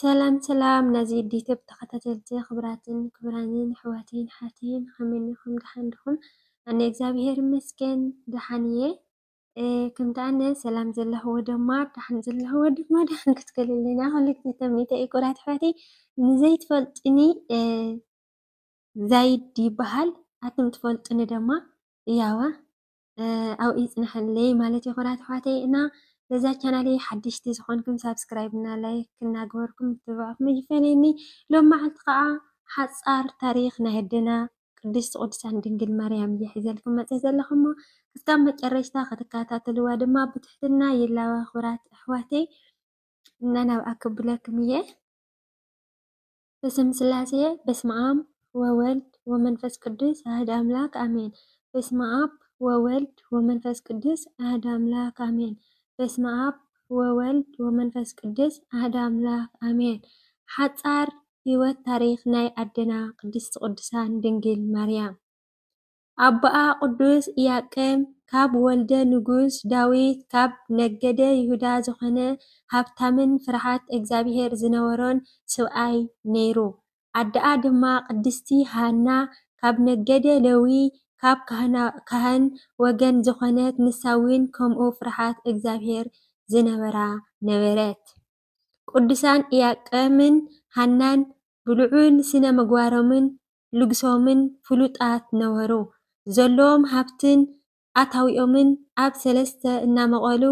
ሰላም ሰላም ናዚ ዲተብ ተኸታተልቲ ክብራትን ክብራንን ኣሕዋትን ሓትን ከመይ ኢኹም ደሓን ዲኹም? ኣነ እግዚኣብሔር ይመስገን ደሓን እየ። ከምቲ ኣነ ሰላም ዘለኽዎ ድማ ደሓን ዘለኽዎ ድማ ደሓን ክትገለለና ክልተ ተምኒተ እኩራት ኣሕዋተይ ንዘይትፈልጥኒ ዛይድ ይበሃል ኣቶም ትፈልጥኒ ድማ እያዋ ኣብኡ ይፅንሐለይ ማለት እዩ ኩራት ኣሕዋተይ እና ለዛ ቻናለይ ሓድሽቲ ዝኾንኩም ሳብስክራይብ እና ላይክ እናገበርኩም ትተባዕኩም ይፈለየኒ። ሎም መዓልቲ ከዓ ሓፃር ታሪክ ናይ ኣዴና ቅድስቲ ቅዱሳን ድንግል ማርያም እየ ሒዘልኩም መፅእ ዘለኹ እሞ ክሳብ መጨረሻ ክትከታተልዋ ድማ ብትሕትና የላዋ ኩራት ኣሕዋተይ እና ናብኣ ክብለኩም እየ። በስመ ስላሴ በስመ አብ ወወልድ ወመንፈስ ቅዱስ አሐዱ አምላክ አሜን። በስመ አብ ወወልድ ወመንፈስ ቅዱስ አሐዱ አምላክ አሜን። በስመ አብ ወወልድ ወመንፈስ ቅዱስ አሐዱ አምላክ አሜን። ሓፃር ህይወት ታሪክ ናይ ኣዴና ቅድስቲ ቅዱሳን ድንግል ማርያም። ኣቦኣ ቅዱስ ኢያቄም ካብ ወልደ ንጉስ ዳዊት ካብ ነገደ ይሁዳ ዝኾነ ሃብታምን ፍርሃት እግዚኣብሔር ዝነበሮን ሰብኣይ ነይሩ። ኣደኣ ድማ ቅድስቲ ሃና ካብ ነገደ ሌዊ ካብ ካህን ወገን ዝኾነት ንሳ እውን ከምኡ ፍርሃት እግዚኣብሔር ዝነበራ ነበረት። ቅዱሳን ኢያቄምን ሃናን ብልዑል ስነ ምግባሮምን ልግሶምን ፍሉጣት ነበሩ። ዘለዎም ሃብትን ኣታዊኦምን ኣብ ሰለስተ እናመቐሉ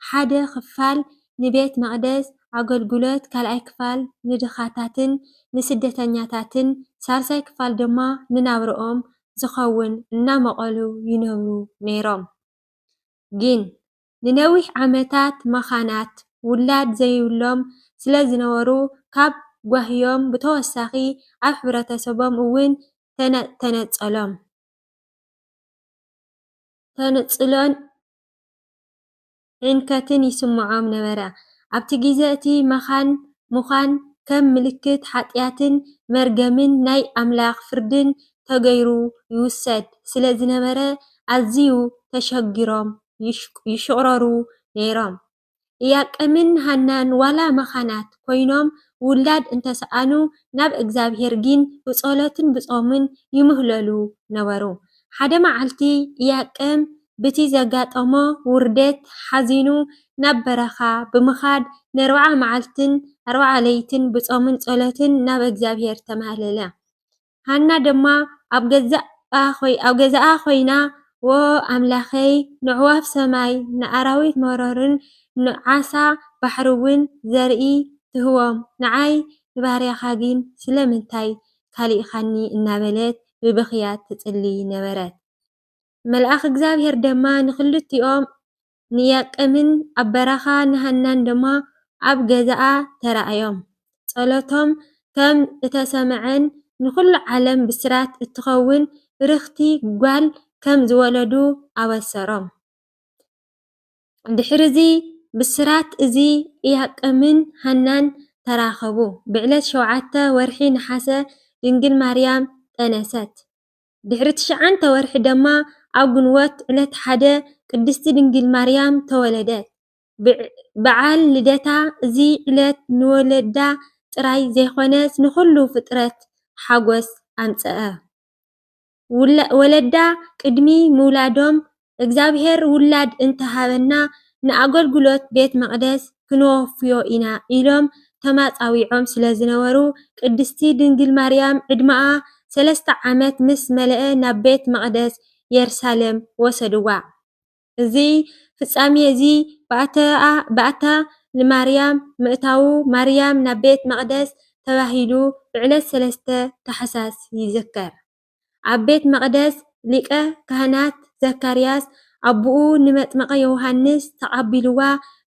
ሓደ ክፋል ንቤተ መቕደስ ኣገልግሎት፣ ካልኣይ ክፋል ንድኻታትን ንስደተኛታትን፣ ሳልሳይ ክፋል ድማ ንናብርኦም ዝኸውን እናመቐሉ ይነብሩ ነይሮም። ግን ንነዊሕ ዓመታት መኻናት ውላድ ዘይብሎም ስለ ዝነበሩ ካብ ጓህዮም ብተወሳኺ ኣብ ሕብረተሰቦም እውን ተነፅሎን ዕንከትን ይስምዖም ነበረ። ኣብቲ ግዜ እቲ ምኻን ከም ምልክት ሓጢያትን መርገምን ናይ ኣምላኽ ፍርድን ተገይሩ ይውሰድ ስለ ዝነበረ ኣዝዩ ተሸጊሮም ይሽቕረሩ ነይሮም። ኢያቄምን ሃናን ዋላ መኻናት ኮይኖም ውላድ እንተሰኣኑ ናብ እግዚኣብሔር ግን ብጸሎትን ብጾምን ይምህለሉ ነበሩ። ሓደ መዓልቲ ኢያቄም በቲ ዘጋጠሞ ውርደት ሓዚኑ ናብ በረኻ ብምኻድ ን40 መዓልትን 40 ለይትን ብጾምን ጸሎትን ናብ እግዚኣብሔር ተማህለለ። ሃና ድማ ኣብ ገዛኣ ኮይና ወ ኣምላኸይ ንዕዋፍ ሰማይ ንኣራዊት መሮርን ንዓሳ ባሕሪ እውን ዘርኢ ትህቦም ንዓይ ንባርያኻ ግን ስለምንታይ ካሊእኻኒ እናበለት ብብኽያት ትጽሊ ነበረት። መልኣኽ እግዚኣብሔር ድማ ንኽልቲኦም ንኢያቄምን ኣብ በረኻ ንሃናን ድማ ኣብ ገዛኣ ተራእዮም። ጸሎቶም ከም እተሰምዐን ንኹሉ ዓለም ብስራት እትኸውን ብርኽቲ ጓል ከም ዝወለዱ ኣበሰሮም። ድሕሪዚ ብስራት እዚ ኢያቄምን ሃናን ተራኸቡ። ብዕለት 7 ወርሒ ነሓሰ ድንግል ማርያም ጠነሰት። ድሕሪ 9 ወርሒ ድማ ኣብ ግንቦት ዕለት 1 ቅድስቲ ድንግል ማርያም ተወለደት። በዓል ልደታ እዚ ዕለት ንወለዳ ጥራይ ዘይኮነስ ንኹሉ ፍጥረት ሓጎስ ኣምጽአ። ወለዳ ቅድሚ ምውላዶም እግዚኣብሔር ውላድ እንተሃበና ንኣገልግሎት ቤተ መቕደስ ክንወፍዮ ኢና ኢሎም ተማፃዊዖም ስለ ዝነበሩ ቅድስቲ ድንግል ማርያም ዕድመኣ 3 ዓመት ምስ መለአ ናብ ቤተ መቕደስ የሩሳሌም ወሰድዋ። እዚ ፍጻሜ እዚ ባእታ ንማርያም ምእታው ማርያም ናብ ቤተ መቕደስ ተባሂሉ ብዕለት 3 ታሕሳስ ይዝከር። ኣብ ቤተ መቕደስ ሊቀ ካህናት ዘካርያስ ኣቦኡ ንመጥመቐ ዮሃንስ ተቐቢልዋ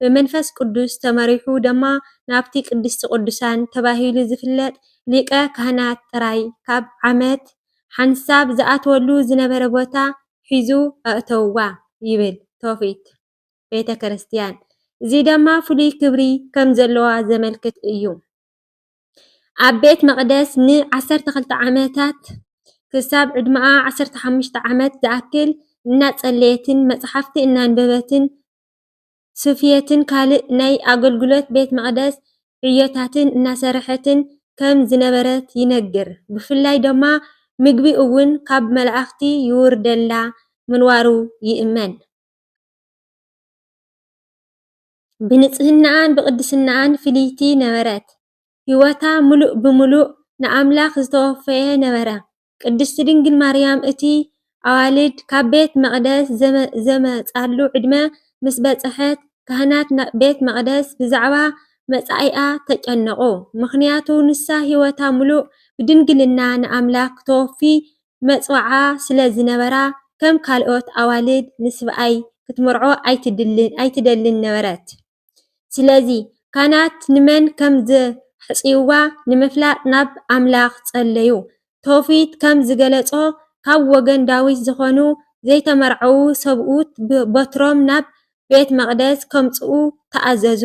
ብመንፈስ ቅዱስ ተመሪሑ ድማ ናብቲ ቅድስቲ ቅዱሳን ተባሂሉ ዝፍለጥ ሊቀ ካህናት ጥራይ ካብ ዓመት ሓንሳብ ዝኣትወሉ ዝነበረ ቦታ ሒዙ ኣእተውዋ ይብል ትውፊት ቤተ ክርስቲያን። እዚ ድማ ፍሉይ ክብሪ ከም ዘለዋ ዘመልክት እዩ። ኣብ ቤተ መቕደስ ን12 ዓመታት ክሳብ ዕድመኣ 15 ዓመት ዝኣክል እናጸለየትን መጽሓፍቲ እናንበበትን ስፍየትን ካልእ ናይ ኣገልግሎት ቤተ መቕደስ ዕዮታትን እናሰርሐትን ከም ዝነበረት ይነግር። ብፍላይ ድማ ምግቢ እውን ካብ መላእኽቲ ይውርደላ ምንዋሩ ይእመን። ብንጽህናን ብቅድስናን ፍልይቲ ነበረት። ህይወታ ሙሉእ ብምሉእ ንኣምላኽ ዝተወፈየ ነበረ። ቅድስቲ ድንግል ማርያም እቲ ኣዋልድ ካብ ቤተ መቕደስ ዘመጻሉ ዕድመ ምስ በጽሐት ካህናት ቤተ መቕደስ ብዛዕባ መጻኢኣ ተጨነቑ። ምኽንያቱ ንሳ ህይወታ ሙሉእ ብድንግልና ንኣምላኽ ክተወፊ መጽዋዓ ስለ ዝነበራ ከም ካልኦት ኣዋልድ ንስብኣይ ክትምርዖ ኣይትደልን ነበረት። ስለዚ ካህናት ንመን ከም ዘሕጽይዋ ንምፍላጥ ናብ ኣምላኽ ጸለዩ። ትውፊት ከም ዝገለጾ ካብ ወገን ዳዊት ዝኾኑ ዘይተመርዐዉ ሰብኡት በትሮም ናብ ቤተ መቕደስ ከምጽኡ ተኣዘዙ።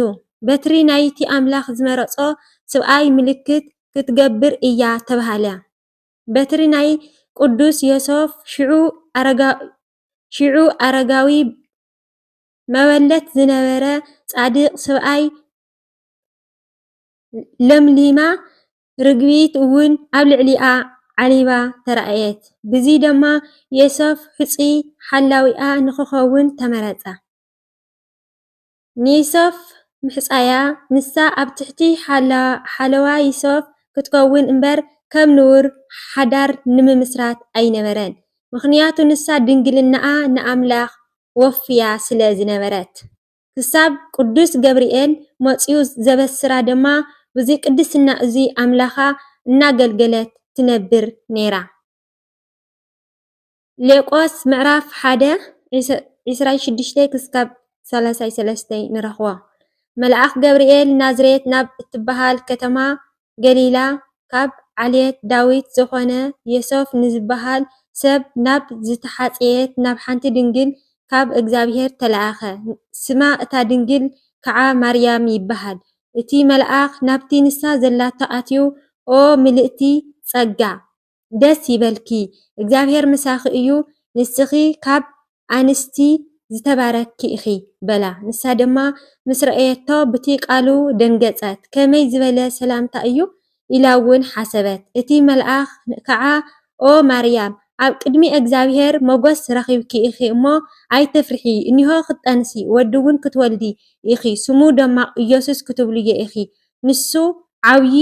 በትሪ ናይቲ ኣምላኽ ዝመረጾ ሰብኣይ ምልክት ክትገብር እያ ተባህለ። በትሪ ናይ ቅዱስ ዮሴፍ ሽዑ ኣረጋዊ መበለት ዝነበረ ጻድቕ ሰብኣይ ለምሊማ ርግቢት እውን ኣብ ልዕሊኣ ዓሊባ ተራእየት። በዚ ድማ ዮሴፍ ሕጹይ ሓላዊኣ ንኽኸውን ተመረጸ። ንዮሴፍ ምሕጻያ ንሳ ኣብ ትሕቲ ሓለዋ ዮሴፍ ክትከውን እምበር ከም ንቡር ሓዳር ንምምስራት ኣይነበረን። ምኽንያቱ ንሳ ድንግልናኣ ንኣምላኽ ወፍያ ስለ ዝነበረት። ክሳብ ቅዱስ ገብርኤል መጺኡ ዘበስራ ድማ በዚ ቅድስና እዚ ኣምላኻ እናገልገለት ትነብር ነይራ። ሌቆስ ምዕራፍ 1:26-33 ንረኽቦ። መልአክ ገብርኤል ናዝሬት ናብ እትበሃል ከተማ ገሊላ ካብ ዓልየት ዳዊት ዝኾነ ዮሴፍ ንዝበሃል ሰብ ናብ ዝተሓጽየት ናብ ሓንቲ ድንግል ካብ እግዚአብሔር ተለኣኸ። ስማ እታ ድንግል ከዓ ማርያም ይበሃል። እቲ መልአክ ናብቲ ንሳ ዘላቶ ኣትዩ ኦ ምልእቲ ጸጋ ደስ ይበልኪ እግዚአብሔር ምሳኺ እዩ ንስኺ ካብ ኣንስቲ ዝተባረኪ ኢኺ በላ። ንሳ ድማ ምስ ረአየቶ በቲ ቃሉ ደንገጸት። ከመይ ዝበለ ሰላምታ እዩ ኢላ እውን ሓሰበት። እቲ መልአክ ከዓ ኦ ማርያም ኣብ ቅድሚ እግዚአብሔር ሞገስ ረኺብኪ ኢኺ እሞ ኣይተፍርሒ እኒሆ ክትጠንሲ ወዲ እውን ክትወልዲ ኢኺ ስሙ ድማ ኢየሱስ ክትብልዮ ኢኺ ንሱ ዓብዪ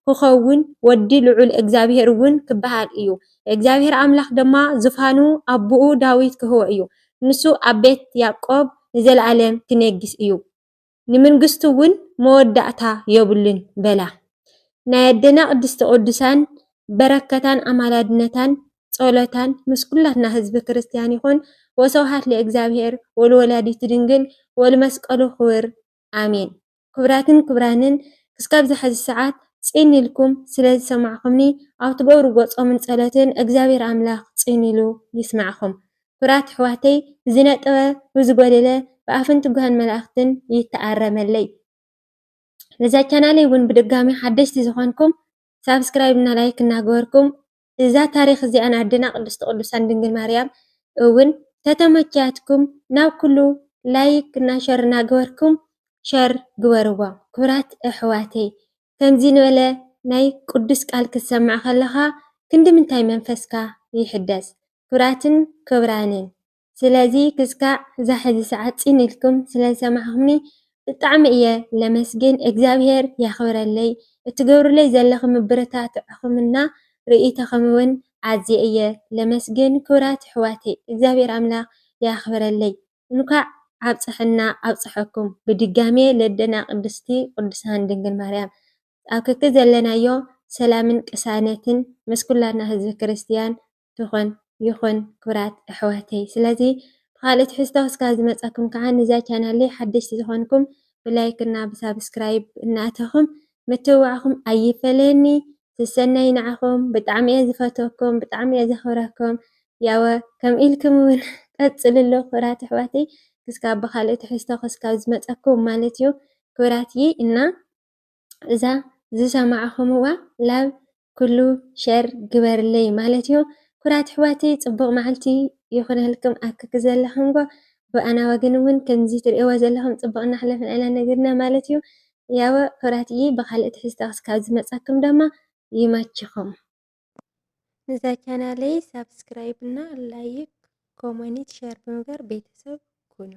ክኸውን ወዲ ልዑል እግዚአብሔር እውን ክበሃል እዩ። እግዚአብሔር ኣምላኽ ድማ ዝፋኑ ኣቦኡ ዳዊት ክህቦ እዩ። ንሱ ኣብ ቤት ያዕቆብ ንዘለኣለም ክነግስ እዩ። ንመንግስቱ እውን መወዳእታ የብሉን በላ። ናይ ኣደና ቅድስቲ ቅዱሳን በረከታን ኣማላድነታን ጸሎታን ምስ ኩላትና ህዝቢ ክርስቲያን ይኹን። ወስብሐት ለእግዚአብሔር ወለወላዲቱ ድንግል ወለመስቀሉ ክቡር ኣሜን። ክቡራትን ክቡራንን ክሳብ ዝሕዚ ሰዓት ጽን ኢልኩም ስለ ዝሰማዕኹምኒ ኣብ ትገብርዎ ጾምን ጸሎትን እግዚአብሔር ኣምላኽ ጽን ኢሉ ይስማዕኹም። ክቡራት ኣሕዋተይ ዝነጥበ ብዝጎደለ ብኣፍን ትጉሃን መላእኽትን ይተኣረመለይ። ነዛ ቻናለይ እውን ብድጋሚ ሓደሽቲ ዝኾንኩም ሳብስክራይብ እና ላይክ እናገበርኩም እዛ ታሪክ እዚኣ ናድና ቅድስቲ ቅዱሳን ድንግል ማርያም እውን ተተመቻትኩም ናብ ኩሉ ላይክ እና ሸር እናገበርኩም ሸር ግበርዎ። ክቡራት ኣሕዋተይ ከምዚ ንበለ ናይ ቅዱስ ቃል ክትሰምዕ ከለኻ ክንዲ ምንታይ መንፈስካ ይሕደስ። ክቡራትን ክቡራንን ስለዚ ክስካዕ እዛ ሕዚ ሰዓት ጽን ኢልኩም ስለ ዝሰማዕኹምኒ ብጣዕሚ እየ ለመስግን። እግዚአብሔር ያኽብረለይ። እትገብሩለይ ዘለኹም ምብርታትዕኹምና ርእይተኹም እውን ኣዝየ እየ ለመስግን። ክቡራት ኣሕዋተይ እግዚአብሔር ኣምላኽ ያኽብረለይ። እንኳዕ ኣብፅሕና ኣብፅሐኩም ብድጋሜ ለደና ቅድስቲ ቅዱሳን ድንግል ማርያም ኣብ ክክ ዘለናዮ ሰላምን ቅሳነትን ምስ ኩላትና ህዝቢ ክርስቲያን ይኹን ክቡራት ኣሕዋተይ። ስለዚ ብካልእ ትሕዝቶ ክሳብ ዝመፀኩም ከዓ ንዛ ቻናለይ ሓደሽቲ ዝኾንኩም ብላይክ እና ብሳብስክራይብ እናእተኹም ምትብባዕኹም ኣይፈለኒ። ትሰናይ ንዓኹም ብጣዕሚ እየ ዝፈትወኩም ብጣዕሚ እየ ዘኽብረኩም። ያወ ከም ኢልኩም እውን ቀጽልሎ ክቡራት ኣሕዋተይ ክስካብ ብካልእ ትሕዝቶ ክስካብ ዝመፀኩም ማለት እዩ። ክቡራትይ እና እዛ ዝሰማዕኹምዋ ላብ ኩሉ ሸር ግበርለይ ማለት እዩ። ክቡራት ኣሕዋተይ ጽቡቕ መዓልቲ ይኹነልኩም ኣብ ክክ ዘለኹምዎ ብኣና ወገን እውን ከምዚ ትሪእዎ ዘለኹም ጽቡቕ እናሕለፍና ኢና ነጊርና ማለት እዩ። ያው ፍራትዬ ብካልእ ትሕዝቶ ክሳብ ዝመፀኩም ድማ ይመችኹም። ንዛ ቻናለይ ሳብስክራይብ እና ላይክ ኮሜንት ሸር ብምግባር ቤተሰብ ኩኑ።